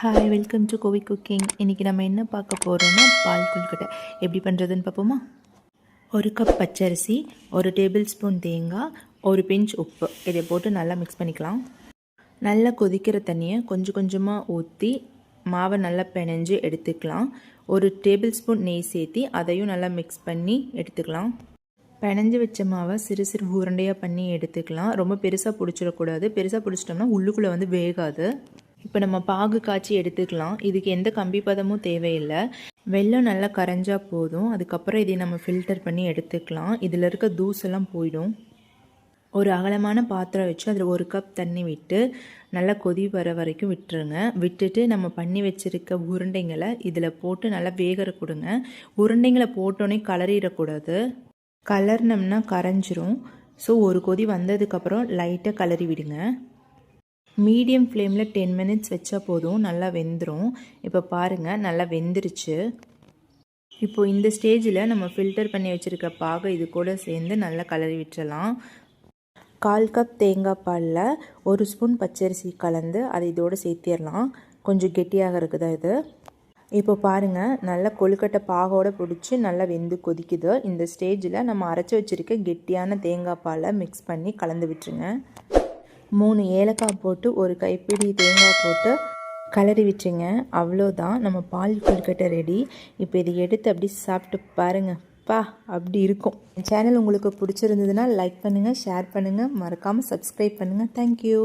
Hi, welcome to Kovi cooking. இன்றைக்கி நம்ம என்ன பார்க்க போகிறோன்னா பால் கொழுக்கட்டை எப்படி பண்ணுறதுன்னு பார்ப்போமா. ஒரு கப் பச்சரிசி, ஒரு டேபிள் ஸ்பூன் தேங்காய், ஒரு பிஞ்ச் உப்பு இதை போட்டு நல்லா மிக்ஸ் பண்ணிக்கலாம். நல்லா கொதிக்கிற தண்ணியை கொஞ்சம் கொஞ்சமாக ஊற்றி மாவை நல்லா பிணைஞ்சு எடுத்துக்கலாம். ஒரு டேபிள் ஸ்பூன் நெய் சேர்த்தி அதையும் நல்லா மிக்ஸ் பண்ணி எடுத்துக்கலாம். பிணைஞ்சு வச்ச மாவை சிறு சிறு உருண்டையாக பண்ணி எடுத்துக்கலாம். ரொம்ப பெருசாக பிடிச்சிடக்கூடாது. பெருசாக பிடிச்சிட்டோம்னா உள்ளுக்குள்ளே வேகாது. இப்போ நம்ம பாகு காய்ச்சி எடுத்துக்கலாம். இதுக்கு எந்த கம்பி பதமும் தேவையில்லை. வெல்லம் நல்லா கரைஞ்சா போதும். அதுக்கப்புறம் இதை நம்ம ஃபில்டர் பண்ணி எடுத்துக்கலாம். இதில் இருக்க தூசெல்லாம் போயிடும். ஒரு அகலமான பாத்திரம் வச்சு அதில் ஒரு கப் தண்ணி விட்டு நல்லா கொதி வர வரைக்கும் விட்டுருங்க. விட்டுட்டு நம்ம பண்ணி வச்சுருக்க உருண்டைங்களை இதில் போட்டு நல்லா வேகற கொடுங்க. உருண்டைங்களை போட்டோன்னே கலரிடக்கூடாது. கலர்னம்னா கரைஞ்சிரும். ஸோ ஒரு கொதி வந்ததுக்கப்புறம் லைட்டாக கலரி விடுங்க. மீடியம் ஃப்ளேமில் 10 மினிட்ஸ் வச்சா போதும், நல்லா வெந்துடும். இப்போ பாருங்கள், நல்லா வெந்துருச்சு. இப்போது இந்த ஸ்டேஜில் நம்ம ஃபில்டர் பண்ணி வச்சுருக்க பாகை இது கூட சேர்ந்து நல்லா கலரி விட்டுறலாம். 1/4 கப் தேங்காய் பாலில் 1 ஸ்பூன் பச்சரிசி கலந்து அதை இதோடு சேர்த்திடலாம். கொஞ்சம் கெட்டியாக இருக்குதா இது. இப்போ பாருங்கள், நல்லா கொழுக்கட்டை பாகோடு பிடிச்சி நல்லா வெந்து கொதிக்குது. இந்த ஸ்டேஜில் நம்ம அரைச்சி வச்சுருக்க கெட்டியான தேங்காய் பாலை மிக்ஸ் பண்ணி கலந்து விட்டுருங்க. 3 ஏலக்காய் போட்டு ஒரு கைப்பிடி தேங்காய் போட்டு கலரி விட்டுருங்க. அவ்வளோதான், நம்ம பால் கொழுக்கட்டை ரெடி. இப்போ இதை எடுத்து அப்படி சாப்பிட்டு பாருங்கள். அப்படி இருக்கும். சேனல் உங்களுக்கு பிடிச்சிருந்ததுன்னா லைக் பண்ணுங்கள், ஷேர் பண்ணுங்கள், மறக்காமல் சப்ஸ்கிரைப் பண்ணுங்கள். தேங்க்யூ.